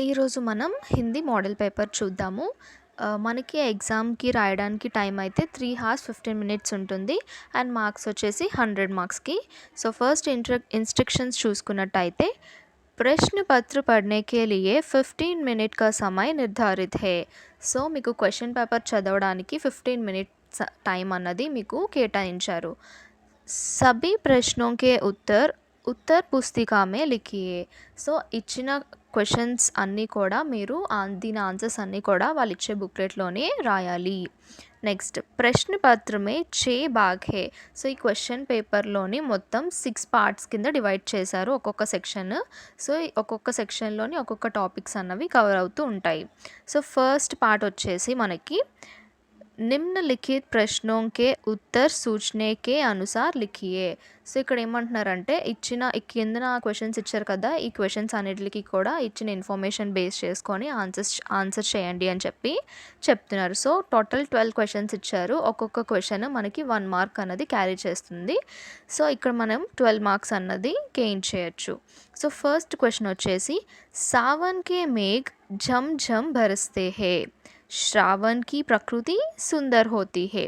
ఈరోజు మనం Hindi model paper చూద్దాము. మనకి ఎగ్జామ్‌కి రాయడానికి టైం అయితే 3 హార్స్ 15 మినిట్స్ ఉంటుంది. అండ్ మార్క్స్ వచ్చేసి 100 మార్క్స్‌కి. సో ఫస్ట్ इंस्ट्रक्शंस చూసుకున్నట్టయితే प्रश्न पत्र पढ़ने के लिए 15 मिनट का समय निर्धारित है. సో మీకు క్వెషన్ పేపర్ చదవడానికి 15 మినిట్స్ టైం అన్నది మీకు కేటాయించారు. सभी प्रश्नों के उत्तर పుస్తికా మే లిఖియే. సో ఇచ్చిన క్వెషన్స్ అన్నీ కూడా మీరు దీని ఆన్సర్స్ అన్నీ కూడా వాళ్ళు ఇచ్చే బుక్లెట్లోనే రాయాలి. నెక్స్ట్ ప్రశ్న పత్రమే 6 భాగ్ హే. సో ఈ క్వెషన్ పేపర్లోని మొత్తం 6 పార్ట్స్ కింద డివైడ్ చేశారు ఒక్కొక్క సెక్షన్. సో ఒక్కొక్క సెక్షన్లోని ఒక్కొక్క టాపిక్స్ అన్నవి కవర్ అవుతూ ఉంటాయి. సో ఫస్ట్ పార్ట్ వచ్చేసి మనకి నిమ్నలిఖిత్ ప్రశ్నోं के उत्तर सूचने के अनुसार लिखिए. సో ఇక్కడ ఏమంటున్నారంటే కిందన క్వెషన్స్ ఇచ్చారు కదా, ఈ క్వెషన్స్ అన్నిటికి కూడా ఇచ్చిన ఇన్ఫర్మేషన్ బేస్ చేసుకొని ఆన్సర్ చేయండి అని చెప్తున్నారు. సో టోటల్ 12 క్వెషన్స్ ఇచ్చారు. ఒక్కొక్క క్వెషన్ మనకి 1 మార్క్ అన్నది క్యారీ చేస్తుంది. సో ఇక్కడ మనం 12 మార్క్స్ అన్నది గెయిన్ చేయొచ్చు. సో ఫస్ట్ క్వెషన్ వచ్చేసి సావన్ కే మేఘ్ झम झम बरसते हैं, శ్రావణ్ की ప్రకృతి సుందర్ హోతీ హే.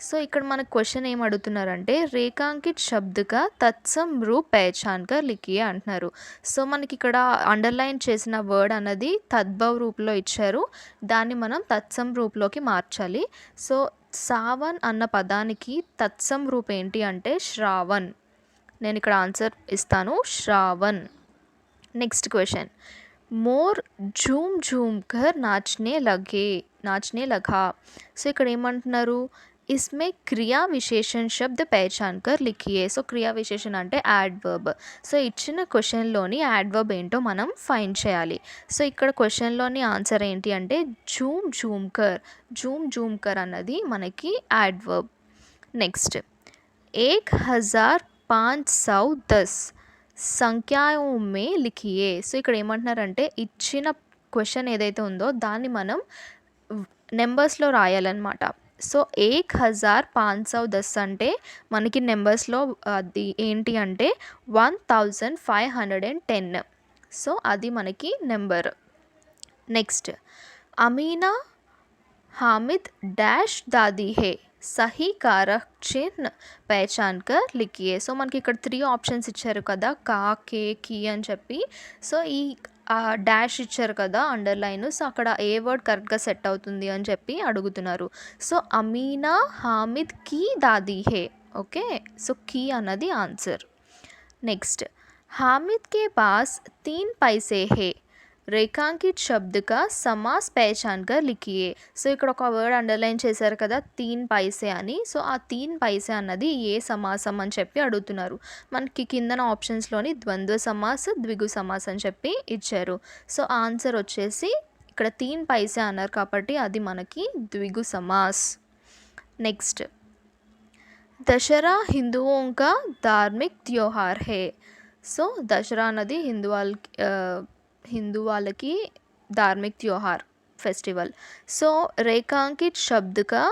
సో ఇక్కడ మన క్వశ్చన్ ఏం అడుగుతున్నారంటే రేఖాంకిత్ శబ్దగా తత్సమ్ రూప్ పహచాన్ కర్ లిఖియే అంటున్నారు. సో మనకి ఇక్కడ అండర్లైన్ చేసిన వర్డ్ అన్నది తద్భవ్ రూపంలో ఇచ్చారు. దాన్ని మనం తత్సమ్ రూప్లోకి మార్చాలి. సో సావన్ అన్న పదానికి తత్సమ్ రూప్ ఏంటి అంటే శ్రావణ్. నేను ఇక్కడ ఆన్సర్ ఇస్తాను, శ్రావణ్. నెక్స్ట్ క్వశ్చన్ मोर झूम झूम कर नाचने लगा. సో ఇక్కడ ఏమంటున్నారు इसमें క్రియా విశేషణ శబ్ద పహచాన్ కర్ లిఖియే. సో క్రియా విశేషణ అంటే యాడ్వర్బ్. సో ఇచ్చిన క్వశ్చన్లోని యాడ్వర్బ్ ఏంటో మనం ఫైండ్ చేయాలి. సో ఇక్కడ క్వశ్చన్లోని ఆన్సర్ ఏంటి అంటే జూమ్ జూమ్ కర్ అన్నది మనకి యాడ్వర్బ్. నెక్స్ట్ 1510 సంఖ్యాओं में लिखिए. సో ఇక్కడ ఏమంటున్నారంటే ఇచ్చిన క్వశ్చన్ ఏదైతే ఉందో దాన్ని మనం నెంబర్స్లో రాయాలన్నమాట. సో 1510 అంటే మనకి నెంబర్స్లో అది ఏంటి అంటే 1510. సో అది మనకి number. Next Amina Hamid dash दादी है, సహీ కారక్ చిహ్న్ పహచాన్ కర్ లిఖియే. సో మనకి ఇక్కడ 3 ఆప్షన్స్ ఇచ్చారు కదా, కా, కే, కీ అని చెప్పి. సో ఈ డాష్ ఇచ్చారు కదా అండర్లైన్. సో అక్కడ ఏ వర్డ్ కరెక్ట్గా సెట్ అవుతుంది అని చెప్పి అడుగుతున్నారు. సో అమీనా హామిద్ కీ దాదీ హే. ఓకే, సో కీ అన్నది ఆన్సర్. నెక్స్ట్ హామిద్ కే పాస్ 3 पैसे హే, రేఖాంకిత్ శబ్దగా సమాస్ పహచాన్ కర్ లిఖియే. సో ఇక్కడ ఒక వర్డ్ అండర్లైన్ చేశారు కదా 3 పైసే అని. సో ఆ 3 పైసే అన్నది ఏ సమాసం అని చెప్పి అడుగుతున్నారు. మనకి కిందన ఆప్షన్స్లోని ద్వంద్వ సమాస్, ద్విగు సమాస్ అని చెప్పి ఇచ్చారు. సో ఆన్సర్ వచ్చేసి ఇక్కడ 3 పైసే అన్నారు కాబట్టి అది మనకి ద్విగు సమాస్. నెక్స్ట్ దసరా హిందువుం కా ధార్మిక్ త్యోహార్ హే. సో దసరా అన్నది హిందూ వాళ్ళకి ధార్మిక్ త్యోహార్ ఫెస్టివల్. సో రేఖాంకిత్ శబ్దగా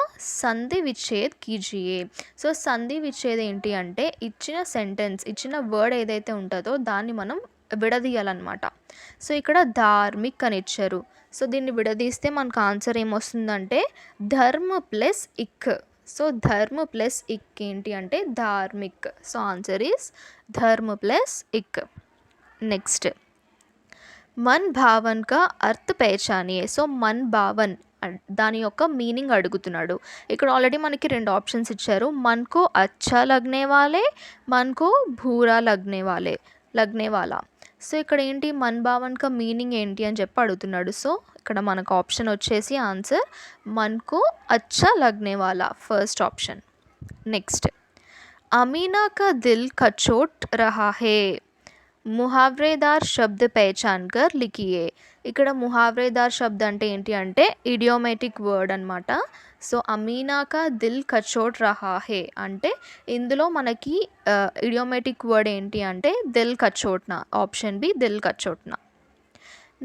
సంధి విచ్ఛేద్ కీజియే. సో సంధి విచ్ఛేద్ ఏంటి అంటే ఇచ్చిన సెంటెన్స్, ఇచ్చిన వర్డ్ ఏదైతే ఉంటుందో దాన్ని మనం విడదీయాలన్నమాట. సో ఇక్కడ ధార్మిక్ అని ఇచ్చారు. సో దీన్ని విడదీస్తే మనకు ఆన్సర్ ఏమొస్తుందంటే ధర్మ ప్లస్ ఇక్. సో ధర్మ ప్లస్ ఇక్ ఏంటి అంటే ధార్మిక్. సో ఆన్సర్ ఈస్ ధర్మ ప్లస్ ఇక్. నెక్స్ట్ మన్ భావన్ కా అర్థ పహచానియే. సో మన్ భావన్ దాని యొక్క మీనింగ్ అడుగుతున్నాడు. ఇక్కడ ఆల్రెడీ మనకి 2 ఆప్షన్స్ ఇచ్చారు, మన్కో అచ్చా లగ్నే వాలే, మన్కో భూరా లగ్నే వాలా. సో ఇక్కడ ఏంటి మన్ భావన్ కా మీనింగ్ ఏంటి అని చెప్పి అడుగుతున్నాడు. సో ఇక్కడ మనకు ఆప్షన్ వచ్చేసి ఆన్సర్ మన్కో అచ్చా లగ్నే వాలా, ఫస్ట్ ఆప్షన్. నెక్స్ట్ అమీనా కా దిల్ కచోట్ రహా హే, ముహావ్రేదార్ శబ్ద పహచాన్ కర్ లిఖియే. ఇక్కడ ముహావ్రేదార్ శబ్ద అంటే ఏంటి అంటే ఇడియోమేటిక్ వర్డ్ అనమాట. సో అమీనా కా దిల్ కచోట్ రహా హే అంటే ఇందులో మనకి ఇడియోమేటిక్ వర్డ్ ఏంటి అంటే దిల్ కచోట్నా, ఆప్షన్ బి దిల్ కచోట్నా.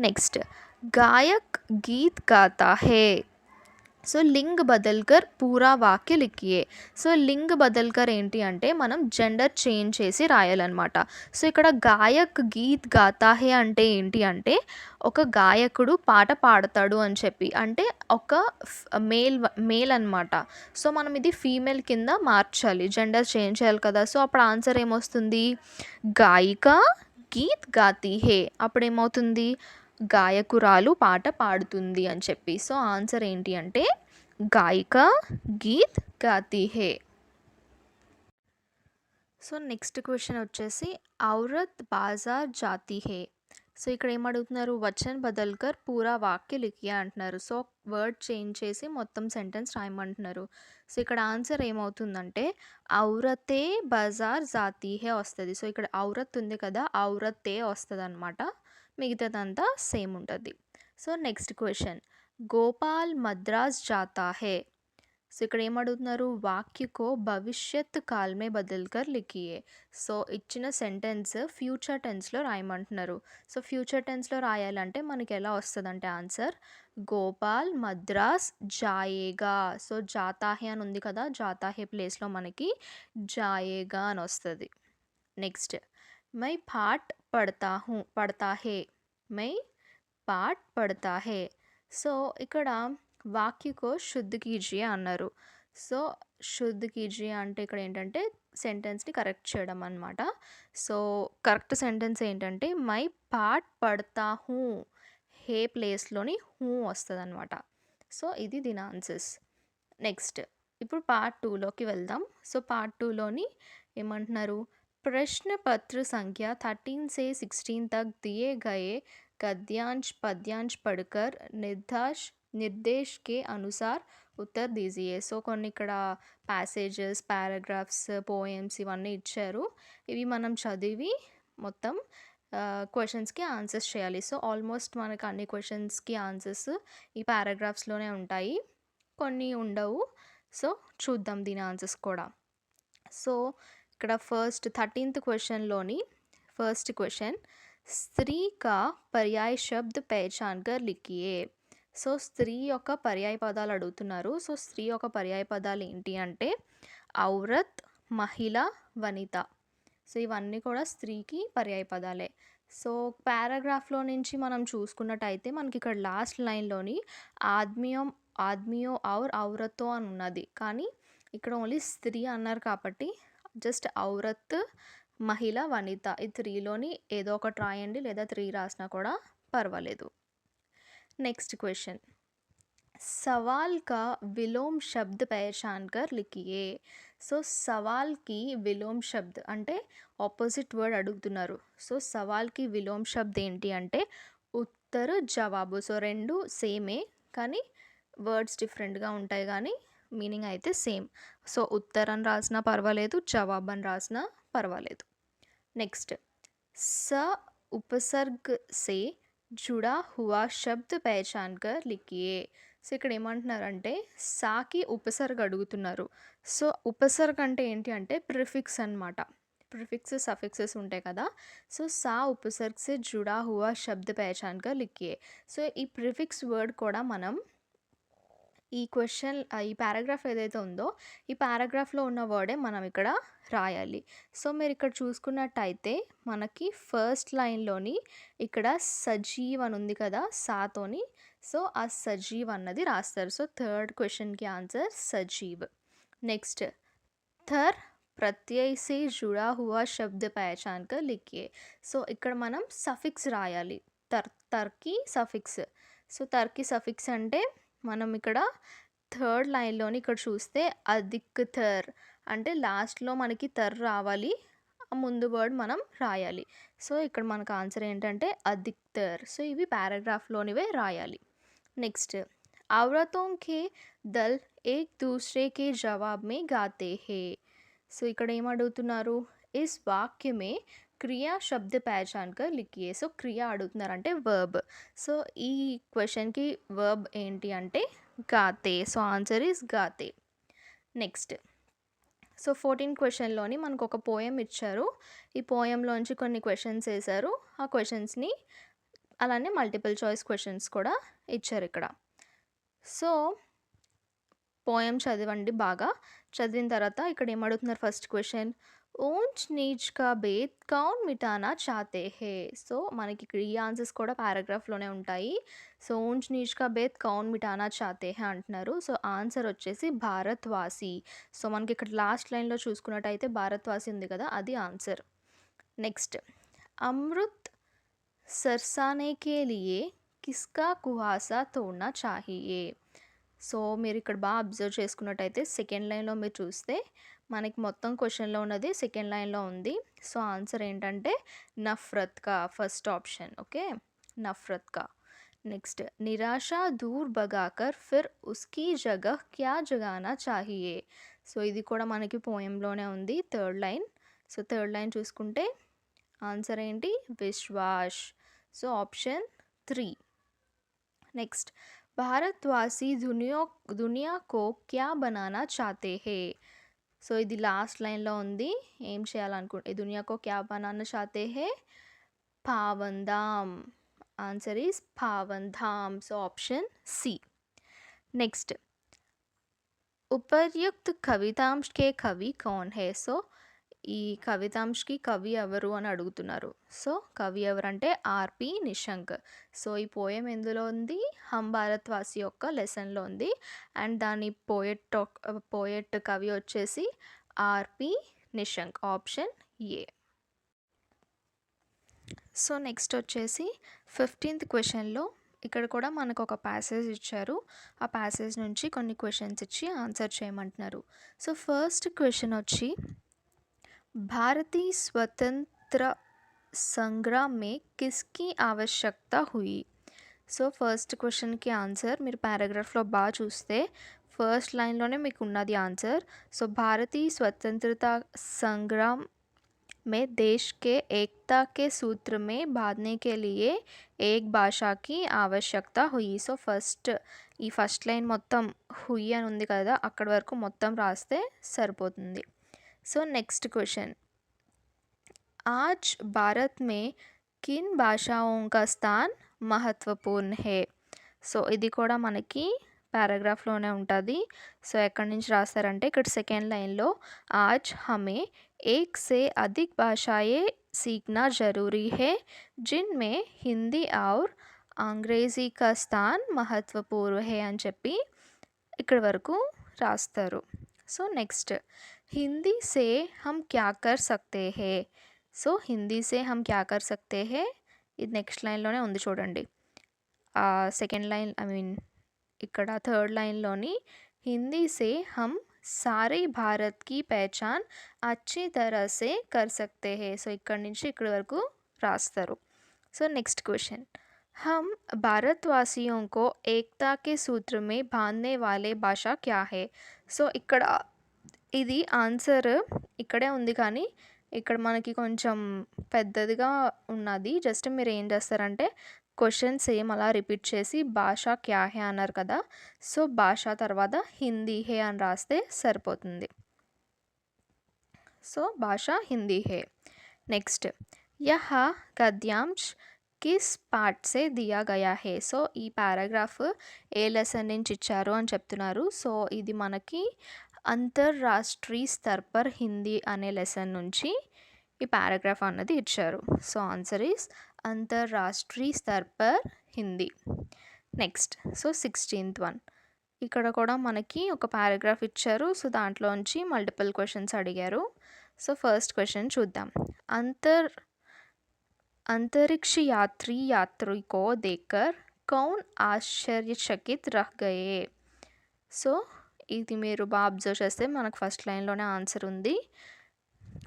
నెక్స్ట్ గాయక్ గీత్ గాతా హే, సో లింగ్ బదల్కర్ పూరా వాక్య లిఖియే. సో లింగ్ బదల్కర్ ఏంటి అంటే మనం జెండర్ చేంజ్ చేసి రాయాలన్నమాట. సో ఇక్కడ గాయక్ గీత్ గాతా హే అంటే ఏంటి అంటే ఒక గాయకుడు పాట పాడతాడు అని చెప్పి. అంటే ఒక మేల్ అనమాట. సో మనం ఇది ఫీమేల్ కింద మార్చాలి. జెండర్ చేంజ్ చేయాలి కదా! సో అప్పుడు ఆన్సర్ ఏమొస్తుంది? గాయిక గీత్ గాతి హే. అప్పుడేమవుతుంది? గాయకురాలు పాట పాడుతుంది అని చెప్పి. సో ఆన్సర్ ఏంటి అంటే గాయిక గీత్ గాతి హే. సో నెక్స్ట్ క్వశ్చన్ వచ్చేసి ఔరత్ బాజార్ జాతి హే. సో ఇక్కడ ఏమడుగుతున్నారు? వచన్ బదల్కర్ పూరా వాక్య లిఖియా అంటున్నారు. సో వర్డ్ చేంజ్ చేసి మొత్తం సెంటెన్స్ రాయమంటున్నారు. సో ఇక్కడ ఆన్సర్ ఏమవుతుందంటే ఔరతే బజార్ జాతి హే వస్తుంది. సో ఇక్కడ ఔరత్ ఉంది కదా, ఔరతే వస్తుంది అనమాట. మిగతాదంతా సేమ్ ఉంటుంది. So next question Gopal Madras జాతా హే. సో ఇక్కడ ఏమడుగుతున్నారు? వాక్యకో భవిష్యత్ కాల్మే బదల్కర్ లిఖియే. సో ఇచ్చిన సెంటెన్స్ ఫ్యూచర్ టెన్స్లో రాయమంటున్నారు. సో ఫ్యూచర్ టెన్స్లో రాయాలంటే మనకి ఎలా వస్తుందంటే ఆన్సర్ గోపాల్ మద్రాస్ జాయేగా. సో జాతాహే అని ఉంది కదా, జాతాహే ప్లేస్లో మనకి జాయేగా అని వస్తుంది. నెక్స్ట్ మై పాఠ్ పడతా హే. మై పాఠ్ పడతా హే. సో ఇక్కడ వాక్యకో శుద్ధ్ కీజియే అన్నారు. సో శుద్ధ్ కీజియే అంటే ఇక్కడ ఏంటంటే సెంటెన్స్ని కరెక్ట్ చేయడం అనమాట. సో కరెక్ట్ సెంటెన్స్ ఏంటంటే మై పాఠ్ పడతా హూ. హే ప్లేస్లోని హూ వస్తుంది అనమాట. సో ఇది దీని ఆన్సర్స్. నెక్స్ట్ ఇప్పుడు పార్ట్ 2లోకి వెళ్దాం. సో పార్ట్ 2లోని ఏమంటున్నారు? प्रश्न पत्र संख्या 13 से 16 तक दिए गए गद्यांश पद्यांश पढ़कर निर्देश के अनुसार ఉత్తర్ దీజియే. సో కొన్ని ఇక్కడ ప్యాసేజెస్, పారాగ్రాఫ్స్, పోయమ్స్ ఇవన్నీ ఇచ్చారు. ఇవి మనం చదివి మొత్తం క్వశ్చన్స్కి ఆన్సర్స్ చేయాలి. సో ఆల్మోస్ట్ మనకు అన్ని క్వశ్చన్స్కి ఆన్సర్స్ ఈ పారాగ్రాఫ్స్లోనే ఉంటాయి, కొన్ని ఉండవు. సో చూద్దాం దీని ఆన్సర్స్ కూడా. సో ఇక్కడ ఫస్ట్ 13th క్వశ్చన్లోని ఫస్ట్ క్వశ్చన్ స్త్రీ కా పర్యాయ శబ్ద్ పహచాన్ కర్ లిఖియే. సో స్త్రీ యొక్క పర్యాయ పదాలు అడుగుతున్నారు. సో స్త్రీ యొక్క పర్యాయ పదాలు ఏంటి అంటే ఔరత్, మహిళ, వనిత. సో ఇవన్నీ కూడా స్త్రీకి పర్యాయ పదాలే. సో పారాగ్రాఫ్లో నుంచి మనం చూసుకున్నట్టయితే మనకి ఇక్కడ లాస్ట్ లైన్లోని ఆద్మియో ఔర్ ఔరతో అని ఉన్నది, కానీ ఇక్కడ ఓన్లీ స్త్రీ అన్నారు కాబట్టి జస్ట్ ఔరత్, మహిళ, వనిత ఈ 3లోని ఏదో ఒకటి రాయండి, లేదా 3 రాసినా కూడా పర్వాలేదు. నెక్స్ట్ క్వశ్చన్ సవాల్ కా విలోమ్ శబ్ద్ పహచాన్ కర్ లిఖియే. సో సవాల్కి విలోమ్ శబ్ద్ అంటే ఆపోజిట్ వర్డ్ అడుగుతున్నారు. సో సవాల్కి విలోమ్ శబ్ద్ ఏంటి అంటే ఉత్తర్, జవాబు. సో రెండు సేమే, కానీ వర్డ్స్ డిఫరెంట్గా ఉంటాయి, కానీ మీనింగ్ అయితే సేమ్. సో ఉత్తర్ అని రాసినా పర్వాలేదు, జవాబ్ అని రాసినా పర్వాలేదు. నెక్స్ట్ స ఉపసర్గ్ సే జుడా హువా శబ్ద్ పహచాన్ కర్ లిఖియే. సో ఇక్కడ ఏమంటున్నారంటే సాకి ఉపసర్గ్ అడుగుతున్నారు. సో ఉపసర్గ్ అంటే ఏంటి అంటే ప్రిఫిక్స్ అనమాట. ప్రిఫిక్స్, సఫిక్సెస్ ఉంటాయి కదా. సో సా ఉపసర్గ్ సే జుడా హువా శబ్ద్ పహచాన్ కర్ లిఖియే. సో ఈ ప్రిఫిక్స్ వర్డ్ కూడా మనం ఈ క్వశ్చన్ ఈ పారాగ్రాఫ్ ఏదైతే ఉందో ఈ పారాగ్రాఫ్లో ఉన్న వర్డే మనం ఇక్కడ రాయాలి. సో మీరు ఇక్కడ చూసుకున్నట్టయితే మనకి ఫస్ట్ లైన్లోని ఇక్కడ సజీవ్ అని ఉంది కదా సాతోని. సో ఆ సజీవ్ అన్నది రాస్తారు. సో థర్డ్ క్వశ్చన్కి ఆన్సర్ సజీవ్. నెక్స్ట్ థర్ ప్రత్యయ సే జుడా హువా శబ్ద్ పహచాన్ కర్ లిఖియే. సో ఇక్కడ మనం సఫిక్స్ రాయాలి. తర్కి సఫిక్స్. సో తర్కి సఫిక్స్ అంటే మనం ఇక్కడ థర్డ్ లైన్లోని ఇక్కడ చూస్తే అధిక్ థర్ అంటే లాస్ట్లో మనకి థర్ రావాలి, ఆ ముందు వర్డ్ మనం రాయాలి. సో ఇక్కడ మనకు ఆన్సర్ ఏంటంటే అధిక్ థర్. సో ఇవి పారాగ్రాఫ్లోనివే రాయాలి. నెక్స్ట్ ఔరతోं के दल एक दूसरे के जवाब में गाते हैं. సో ఇక్కడ ఏమడుగుతున్నారు? ఇస్ వాక్య మే క్రియా శబ్ద పహచాన్ కర్ లిఖియే. సో క్రియా అడుగుతున్నారంటే వర్బ్. సో ఈ క్వశ్చన్కి వర్బ్ ఏంటి అంటే గాతే. సో ఆన్సర్ ఈస్ గాతే. నెక్స్ట్ సో 14th క్వశ్చన్లోని మనకు ఒక పోయం ఇచ్చారు. ఈ పోయంలోంచి కొన్ని క్వశ్చన్స్ వేశారు. ఆ క్వశ్చన్స్ని అలానే మల్టిపుల్ చాయిస్ క్వశ్చన్స్ కూడా ఇచ్చారు ఇక్కడ. సో పోయెమ్ చదవండి బాగా. చదివిన తర్వాత ఇక్కడ ఏమడుగుతున్నారు ఫస్ట్ క్వెషన్, ఊంచ్ నీచ్ కా భేద్ కౌన్ మిటానా చాతే హే. సో, మనకి ఇక్కడ ఈ ఆన్సర్స్ కూడా పారాగ్రాఫ్‌లోనే ఉంటాయి. సో, ఊంచ్ నీచ్ కా భేద్ కౌన్ మిటానా చాతే హే అంటున్నారు. సో, ఆన్సర్ వచ్చేసి భారత్‌వాసి. సో, మనకి ఇక్కడ లాస్ట్ లైన్‌లో చూసుకున్నట్టయితే భారత్‌వాసి ఉంది కదా! అది ఆన్సర్. నెక్స్ట్, అమృత్ సర్సానే కే లియే కిస్కా కుహాసా తోడ్నా చాహియే. సో, మీరిక్కడ అబ్జర్వ్ చేసుకున్నట్టయితే సెకండ్ లైన్‌లో మీరు చూస్తే మనకి మొత్తం క్వెషన్‌లో ఉన్నది సెకండ్ లైన్‌లో ఉంది. సో, ఆన్సర్ ఏంటంటే నఫ్రత్ కా ఫస్ట్ ఆప్షన్. ఓకే. నఫ్రత్ కా. నెక్స్ట్, నిరాశ దూర్ భగాకర్ ఫిర్ ఉస్కీ జగహ్ క్యా జగానా చాహియే. సో, ఇది కూడా మనకి పోయెమ్‌లోనే ఉంది third line. So, third line చూసుకుంటే ఆన్సర్ ఏంటి? విశ్వాస్. So, option 3. నెక్స్ట్, భారత్వాసి దునియా కో క్యా బనానా చాతే హే. సో, ఇది లాస్ట్ లైన్‌లో ఉంది. ఏం దునియా కో క్యా బనానా చాతే హే? పావంధామ్. ఆన్సర్ ఈస్ పావంధామ్. So, option C. నెక్స్ట్, ఉपर्युक्त కవితాంశ్ కే కవి కౌన్ హే. సో, ఈ కవితాంష్‌కి కవి ఎవరు అని అడుగుతున్నారు. సో, కవి ఎవరంటే ఆర్‌పి నిశంక్. సో, ఈ పోయెమ్ ఎందులో ఉంది? హమ్ భారత్వాసి యొక్క లెసన్‌లో ఉంది. అండ్ దాని పోయెట్ కవి వచ్చేసి RP Nishank. Option A. So, next వచ్చేసి 15th క్వెషన్‌లో ఇక్కడ కూడా మనకు ఒక ప్యాసేజ్ ఇచ్చారు. ఆ ప్యాసేజ్ నుంచి కొన్ని క్వెషన్స్ ఇచ్చి ఆన్సర్ చేయమంటున్నారు. సో, ఫస్ట్ క్వెషన్ వచ్చి, भारतीय स्वतंत्र संग्राम में किसकी आवश्यकता हुई. సో, ఫస్ట్ క్వెషన్‌కి ఆన్సర్ మీరు పారాగ్రాఫ్‌లో చూస్తే ఫస్ట్ లైన్‌లోనే మీకు ఉన్నది ఆన్సర్. సో, భారతీయ స్వతంత్రత संग्राम में देश के एकता के सूत्र में बांधने के लिए एक भाषा की आवश्यकता हुई. సో, ఈ ఫస్ట్ లైన్ మొత్తం హుయి అని ఉంది కదా! అక్కడి వరకు మొత్తం రాస్తే సరిపోతుంది. సో, నెక్స్ట్ క్వెషన్, आज भारत में किन भाषाओं का स्थान महत्वपूर्ण है. సో, ఇది కూడా మనకి పారాగ్రాఫ్‌లోనే ఉంటుంది. సో, ఎక్కడి నుంచి రాస్తారంటే ఇక్కడ సెకండ్ లైన్‌లో आज हमें एक से अधिक भाषाएँ सीखना ज़रूरी है जिनमें हिंदी और अंग्रेज़ी का स्थान महत्वपूर्ण है అని చెప్పి ఇక్కడి వరకు రాస్తారు. సో, నెక్స్ట్, हिंदी से हम क्या कर सकते हैं. సో, హిందీ సే హమ్ క్యా కర్ సక్తే హే. ఇది నెక్స్ట్ లైన్‌లోనే ఉంది చూడండి. సెకండ్ లైన్ ఇక్కడ థర్డ్ లైన్‌లోని హిందీ సే హమ్ సారే భారత్ కి పహచాన్ అచ్చి తరహ సే కర్ సక్తే హే. సో, ఇక్కడి నుంచి ఇక్కడి వరకు రాస్తారు. సో, నెక్స్ట్ క్వెషన్, हम भारतवासियों को एकता के सूत्र में बांधने वाले भाषा क्या है. సో, ఇక్కడ ఇది ఆన్సర్ ఇక్కడే ఉంది కానీ ఇక్కడ మనకి కొంచెం పెద్దదిగా ఉన్నది. జస్ట్ మీరు ఏం చేస్తారంటే క్వెషన్ సేమ్ అలా రిపీట్ చేసి భాష క్యా హే అన్నారు కదా! సో, భాష తర్వాత హిందీ హే అని రాస్తే సరిపోతుంది. సో, భాష హిందీ హే. నెక్స్ట్, యహ గద్యాంశ్ కిస్ పాఠ్ సే దియా గయా హే. సో, ఈ పారాగ్రాఫ్ ఏ లెసన్ నుంచి ఇచ్చారు అని చెప్తున్నారు. సో, ఇది మనకి అంతర్రాష్ట్రీయ స్తర్ పర్ హిందీ అనే లెసన్ నుంచి ఈ పారాగ్రాఫ్ అన్నది ఇచ్చారు. సో, ఆన్సర్ ఈస్ అంతర్రాష్ట్రీయ స్తర్ పర్ Hindi. Next, so 16th one, ఇక్కడ కూడా మనకి ఒక పారాగ్రాఫ్ ఇచ్చారు. సో, దాంట్లోంచి మల్టిపుల్ క్వెషన్స్ అడిగారు. సో, ఫస్ట్ క్వెషన్ చూద్దాం. अंतरिक्ष यात्री को देखकर कौन आश्चर्यचकित रह गए. సో, ఇది మీరు అబ్జర్వ్ చేస్తే మనకు ఫస్ట్ లైన్‌లోనే ఆన్సర్ ఉంది.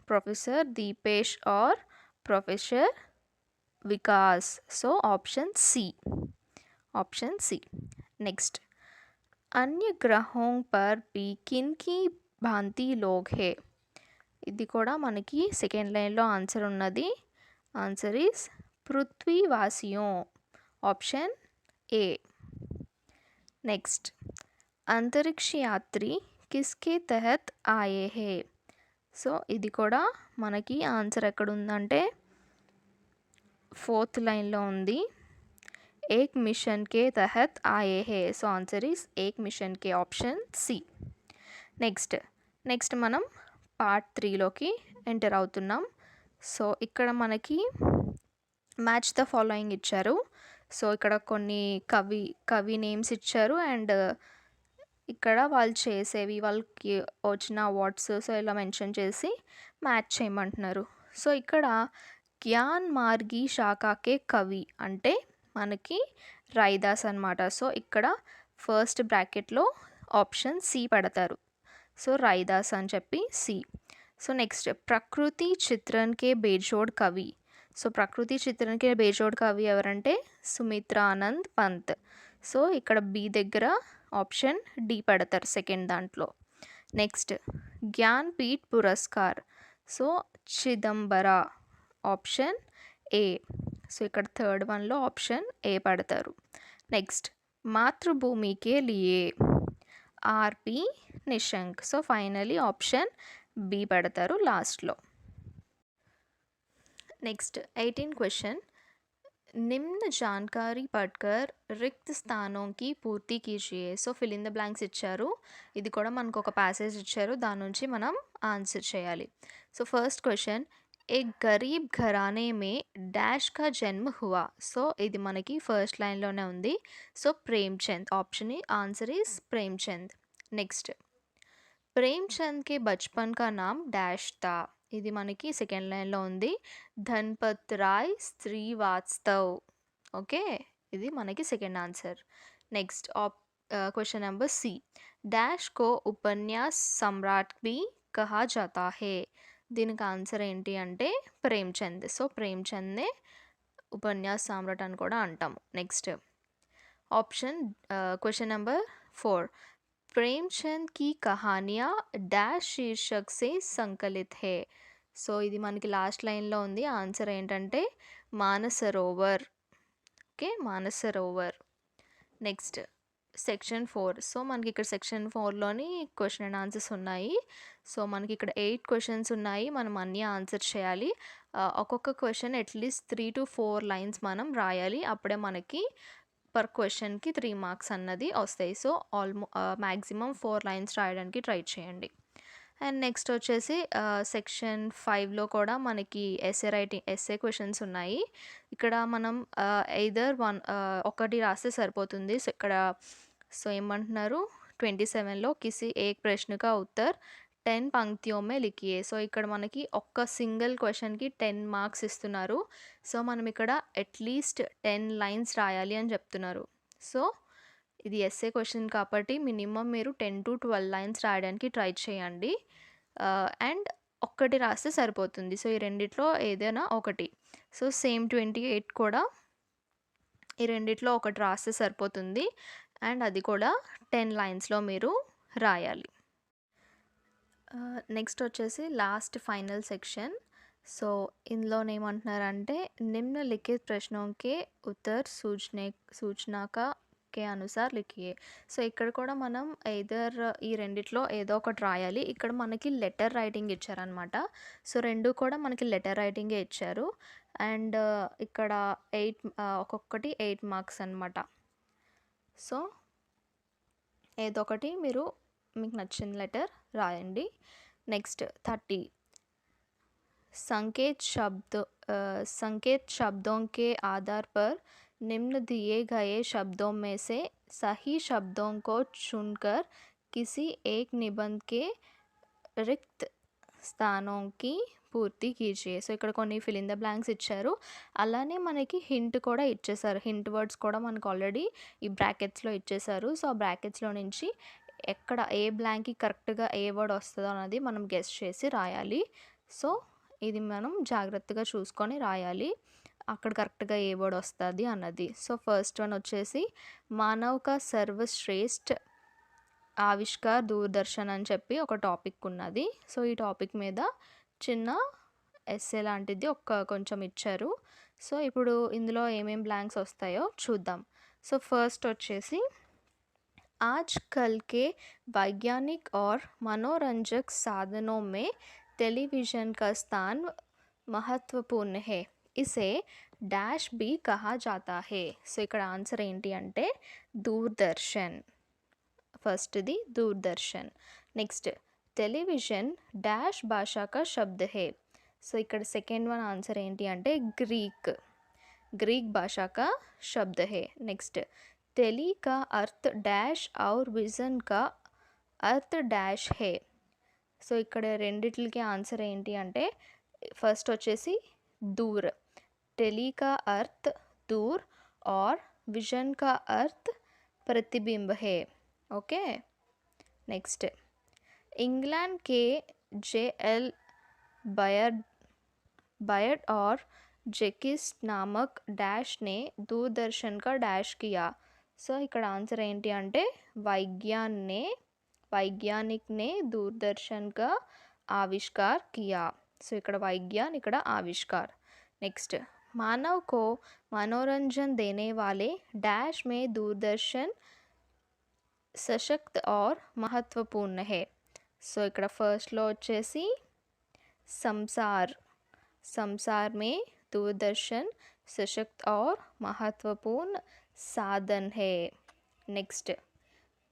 Professor Deepesh or professor Vikas. So, option C. Option C. Next, अन्य ग्रहों पर भी किनकी भांति लोग है. ఇది కూడా మనకి సెకండ్ లైన్‌లో ఆన్సర్ ఉన్నది. ఆన్సర్ ఈస్ పృథ్వీవాసియోं. Option A. నెక్స్ట్, अंतरिक्ष यात्री किसके तहत आए हैं. సో, ఇది కూడా మనకి ఆన్సర్ ఎక్కడ ఉందంటే ఫోర్త్ లైన్‌లో ఉంది. एक मिशन के तहत आए हैं. సో ఆన్సర్ ఈస్ ఏక్ మిషన్ కే ఆప్షన్ సి. నెక్స్ట్ మనం పార్ట్ 3లోకి ఎంటర్ అవుతున్నాం. సో ఇక్కడ మనకి మ్యాచ్ ద ఫాలోయింగ్ ఇచ్చారు. సో ఇక్కడ కొన్ని కవి నేమ్స్ ఇచ్చారు అండ్ ఇక్కడ వాళ్ళు చేసేవి వాళ్ళకి వచ్చిన అవార్డ్స్ సో ఇలా మెన్షన్ చేసి మ్యాచ్ చేయమంటున్నారు. సో ఇక్కడ జ్ఞాన్ మార్గి శాఖకే కవి అంటే మనకి రైదాస్ అనమాట. సో ఇక్కడ ఫస్ట్ బ్రాకెట్లో ఆప్షన్ సి పెడతారు. సో రైదాస్ అని చెప్పి సి. సో నెక్స్ట్ ప్రకృతి చిత్రన్కే బేజోడ్ కవి. సో ప్రకృతి చిత్రన్కే బేజోడ్ కవి ఎవరంటే సుమిత్రానంద్ పంత్. సో ఇక్కడ బి దగ్గర ఆప్షన్ డి పెడతారు సెకండ్ దాంట్లో. నెక్స్ట్ జ్ఞాన్ పీఠ్ పురస్కార్. So Chidambara option A. So ఇక్కడ థర్డ్ వన్లో ఆప్షన్ ఏ పెడతారు. నెక్స్ట్ మాతృభూమికే లియే RP Nishank. So finally option B పెడతారు లాస్ట్లో. నెక్స్ట్ 18 క్వశ్చన్ నిమ్న జాన్కారీ పడ్కర్ రిక్త్ స్థానంకి పూర్తి కీజియే. So fill in the blanks ఇచ్చారు. ఇది కూడా మనకు ఒక ప్యాసేజ్ ఇచ్చారు, దాని నుంచి మనం ఆన్సర్ చేయాలి. సో ఫస్ట్ క్వశ్చన్ एक गरीब घराने में डैश का जन्म हुआ. సో ఇది మనకి ఫస్ట్ లైన్లోనే ఉంది. సో ప్రేమ్చంద్ ఆప్షన్ ఈ answer is Premchand. Next Premchand కే బచ్పన్ కా నామ్ డాష్ తా. ఇది మనకి సెకండ్ లైన్లో ఉంది. ధన్పత్ రాయ్ శ్రీవాత్సవ్. ఓకే, ఇది మనకి second answer. Next question number C dash కో ఉపన్యాస్ సమ్రాట్ బి కహా జాతా హే. దీనికి ఆన్సర్ ఏంటి అంటే ప్రేమ్చంద్. సో ప్రేమ్చంద్నే ఉపన్యాస్ సామ్రాట్ అని కూడా అంటాము. Next option question number 4 Premchand की कहानियाँ डैश शीर्षक से संकलित है. సో ఇది మనకి లాస్ట్ లైన్లో ఉంది. ఆన్సర్ ఏంటంటే Mansarovar. Okay, Mansarovar. Next section 4. So మనకి ఇక్కడ సెక్షన్ 4లోని క్వశ్చన్ అండ్ ఆన్సర్స్ ఉన్నాయి. సో మనకి ఇక్కడ 8 క్వశ్చన్స్ ఉన్నాయి, మనం అన్నీ ఆన్సర్ చేయాలి. ఒక్కొక్క క్వశ్చన్ అట్లీస్ట్ 3 to 4 లైన్స్ మనం రాయాలి, అప్పుడే మనకి పర్ క్వశ్చన్కి 3 మార్క్స్ అన్నది వస్తాయి. సో మ్యాక్సిమం 4 లైన్స్ రాయడానికి ట్రై చేయండి. అండ్ నెక్స్ట్ వచ్చేసి సెక్షన్ 5లో కూడా మనకి ఎస్ఏ క్వశ్చన్స్ ఉన్నాయి. ఇక్కడ మనం ఎయిదర్ ఒకటి రాస్తే సరిపోతుంది. సో ఇక్కడ ఏమంటున్నారు 27లో కిసి ఏక్ ప్రశ్న కా ఉత్తర్ 10 పంక్తియోं में लिखिए. సో ఇక్కడ మనకి ఒక్క సింగిల్ క్వశ్చన్కి 10 మార్క్స్ ఇస్తున్నారు. సో మనం ఇక్కడ అట్లీస్ట్ 10 లైన్స్ రాయాలి అని చెప్తున్నారు. సో ఇది ఎస్ఏ క్వశ్చన్ కాబట్టి మినిమం మీరు 10 to 12 లైన్స్ రాయడానికి ట్రై చేయండి. అండ్ ఒక్కటి రాస్తే సరిపోతుంది. సో ఈ రెండిట్లో ఏదైనా ఒకటి. సో సేమ్ 28 కూడా ఈ రెండిట్లో ఒకటి రాస్తే సరిపోతుంది. అండ్ అది కూడా 10 లైన్స్లో మీరు రాయాలి. నెక్స్ట్ వచ్చేసి లాస్ట్ ఫైనల్ సెక్షన్. సో ఇందులోనేమంటున్నారంటే నిమ్నలిఖిత్ ప్రశ్నోంకే ఉత్తర్ సూచనక కే అనుసార్ లిఖియే. సో ఇక్కడ కూడా మనం ఎయిదర్ ఈ రెండిట్లో ఏదో ఒకటి రాయాలి. ఇక్కడ మనకి లెటర్ రైటింగ్ ఇచ్చారనమాట. సో రెండు కూడా మనకి లెటర్ రైటింగే ఇచ్చారు. అండ్ ఇక్కడ ఒక్కొక్కటి 8 మార్క్స్ అనమాట. సో ఏదో ఒకటి మీరు మీకు నచ్చిన లెటర్ రాయండి. నెక్స్ట్ 30 संकेत शब्दों के आधार पर निम्न दिए गए शब्दों में से सही शब्दों को चुनकर किसी एक निबंध के रिक्त స్థానం కి పూర్తి కీజియే. సో ఇక్కడ కొన్ని ఫిల్ ఇన్ ద బ్లాంక్స్ ఇచ్చారు, అలానే మనకి హింట్ కూడా ఇచ్చేసారు. హింట్ వర్డ్స్ కూడా మనకు ఆల్రెడీ ఈ బ్రాకెట్స్లో ఇచ్చేసారు. సో ఆ బ్రాకెట్స్లో నుంచి ఎక్కడ ఏ బ్లాంక్కి కరెక్ట్గా ఏ వర్డ్ వస్తుందో అన్నది మనం గెస్ చేసి రాయాలి. సో ఇది మనం జాగ్రత్తగా చూసుకొని రాయాలి, అక్కడ కరెక్ట్గా ఏ వర్డ్ వస్తుంది అన్నది. సో ఫస్ట్ వన్ వచ్చేసి మానవ్ కా సర్వశ్రేష్ఠ ఆవిష్కార్ దూరదర్శన్ అని చెప్పి ఒక టాపిక్ ఉన్నది. సో ఈ టాపిక్ మీద చిన్న ఎస్సే లాంటిది కొంచెం ఇచ్చారు. సో ఇప్పుడు ఇందులో ఏమేం బ్లాంక్స్ వస్తాయో చూద్దాం. సో ఫస్ట్ వచ్చేసి आजकल के वैज्ञानिक और मनोरंजक साधनों में टेलीविज़न का स्थान महत्वपूर्ण है. ఇసే డాష్ भी कहा जाता है. సో ఇక్కడ ఆన్సర్ ఏంటి అంటే దూరదర్శన్. ఫస్ట్‌ది దూరదర్శన్. నెక్స్ట్ టెలివిజన్ డాష్ భాషా కా శబ్ద్ హై. సో ఇక్కడ సెకండ్ వన్ ఆన్సర్ ఏంటి అంటే గ్రీక్. ग्रीक भाषा का शब्द है. नेक्स्ट टेली का अर्थ डैश और विजन का अर्थ डैश है. సో ఇక్కడ రెండిట్లకి ఆన్సర్ ఏంటి అంటే ఫస్ట్ వచ్చేసి दूर. टेली का अर्थ दूर और विजन का अर्थ प्रतिबिंब है. ओके. नेक्स्ट इंग्लैंड के जे.एल. बयड और जेकिस्ट नामक डैश ने दूरदर्शन का डैश किया. సో ఇక్కడ ఆన్సర్ ఏంటి అంటే वैज्ञानिक ने दूरदर्शन का आविष्कार किया. సో ఇక్కడ వైజ్ఞాన్, ఇక్కడ ఆవిష్కార్. నెక్స్ట్ मानव को मनोरंजन देने वाले डैश में दूरदर्शन सशक्त और महत्वपूर्ण है. సో ఇక్కడ ఫస్ట్లో వచ్చేసి संसार में दूरदर्शन सशक्त और महत्वपूर्ण साधन है. नेक्स्ट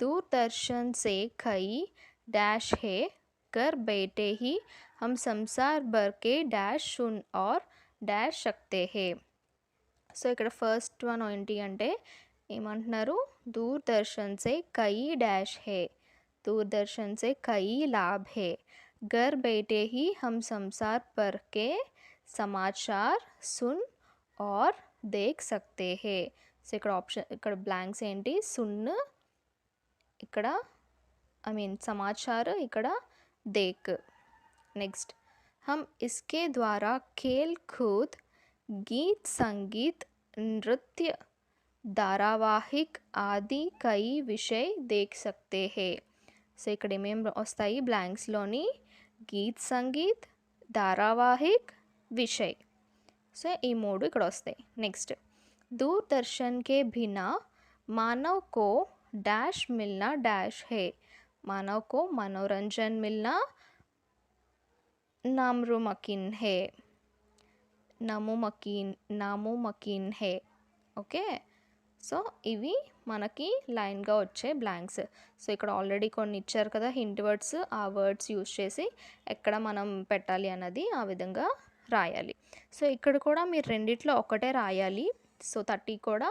दूरदर्शन से कई डैश है. घर बैठे ही हम संसार भर के डैश सुन और डैश सकते हैं. సో ఇక్కడ ఫస్ట్ వన్ ఏంటి అంటే ఏమంటున్నారు दूरदर्शन से कई डैश है. दूरदर्शन से कई लाभ है. घर बैठे ही हम संसार भर के समाचार सुन और देख सकते हैं. సో ఇక్కడ ఆప్షన్, ఇక్కడ బ్లాంక్స్ ఏంటి సున్, ఇక్కడ समाचार, ఇక్కడ देख. नेक्स्ट हम इसके द्वारा खेल कूद गीत संगीत नृत्य धारावाहिक आदि कई विषय देख सकते हैं. సో ఇక్కడ ఏమేమి వస్తాయి బ్లాంక్స్లోని గీత్ సంగీత్, ధారావాహిక్, విషయ్. సో ఈ మూడు ఇక్కడ వస్తాయి. నెక్స్ట్ दूरदर्शन के बिना मानव को डैश मिलना डैश है. मानव को मनोरंजन मिलना नामुमकिन है. ఓకే. సో ఇవి మనకి లైన్గా వచ్చే బ్లాంక్స్. సో ఇక్కడ ఆల్రెడీ కొన్ని ఇచ్చారు కదా హింట్ వర్డ్స్, ఆ వర్డ్స్ యూస్ చేసి ఎక్కడ మనం పెట్టాలి అన్నది ఆ విధంగా రాయాలి. సో ఇక్కడ కూడా మీరు రెండిట్లో ఒకటే రాయాలి. సో 30 కూడా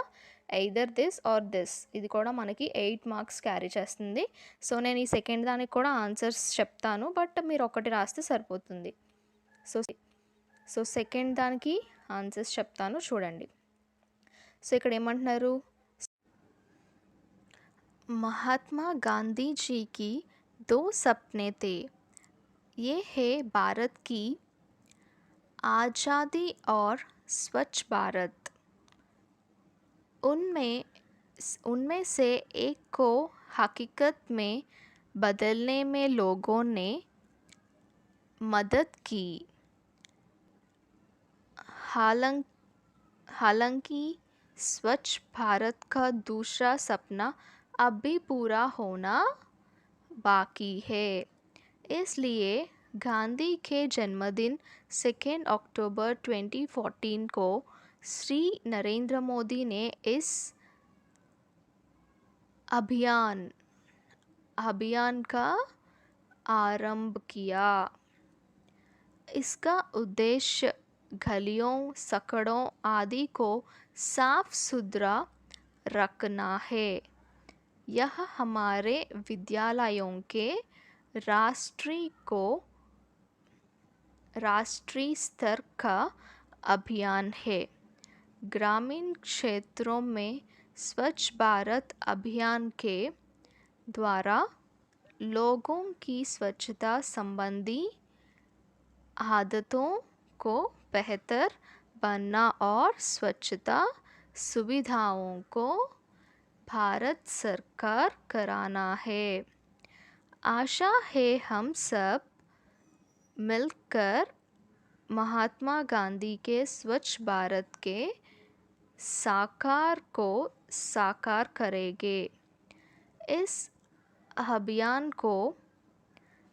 ఎయిదర్ దిస్ ఆర్ దిస్, ఇది కూడా మనకి 8 మార్క్స్ క్యారీ చేస్తుంది. సో నేను ఈ సెకండ్ దానికి కూడా ఆన్సర్స్ చెప్తాను, బట్ మీరు ఒకటి రాస్తే సరిపోతుంది. సో సెకండ్ దానికి ఆన్సర్స్ చెప్తాను చూడండి. సో ఇక్కడ ఏమంటున్నారు महात्मा गांधी जी की 2 सपने थे. ये है भारत की आज़ादी और स्वच्छ भारत. उनमें से एक को हकीकत में बदलने में लोगों ने मदद की. हालांकि स्वच्छ भारत का दूसरा सपना अब भी पूरा होना बाकी है. इसलिए गांधी के जन्मदिन 2 अक्टूबर 2014 को श्री नरेंद्र मोदी ने इस अभियान का आरंभ किया. इसका उद्देश्य गलियों, सड़कों आदि को साफ सुथरा रखना है. यह हमारे विद्यालयों के राष्ट्रीय स्तर का अभियान है. ग्रामीण क्षेत्रों में स्वच्छ भारत अभियान के द्वारा लोगों की स्वच्छता संबंधी आदतों को बेहतर बनना और स्वच्छता सुविधाओं को भारत सरकार कराना है. आशा है हम सब मिलकर महात्मा गांधी के स्वच्छ भारत के साकार करेंगे. इस अभियान को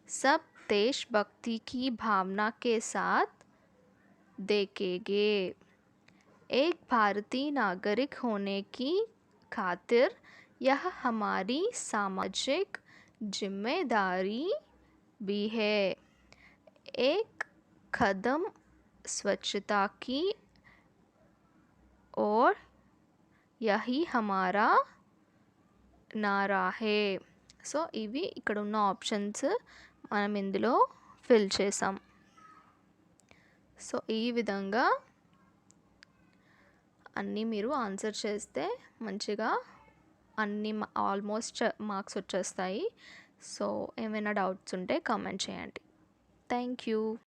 सब देशभक्ति की भावना के साथ देखेंगे. एक भारतीय नागरिक होने की खातिर यह हमारी सामाजिक जिम्मेदारी भी है। एक कदम स्वच्छता की ओर, यही हमारा నారా హే. సో ఇవి ఇక్కడ ఉన్న ఆప్షన్స్ మనం ఇందులో ఫిల్ చేసాం. సో ఈ విధంగా అన్నీ మీరు ఆన్సర్ చేస్తే మంచిగా అన్ని ఆల్మోస్ట్ మార్క్స్ వచ్చేస్తాయి. సో ఏమైనా డౌట్స్ ఉంటే కామెంట్ చేయండి. Thank you.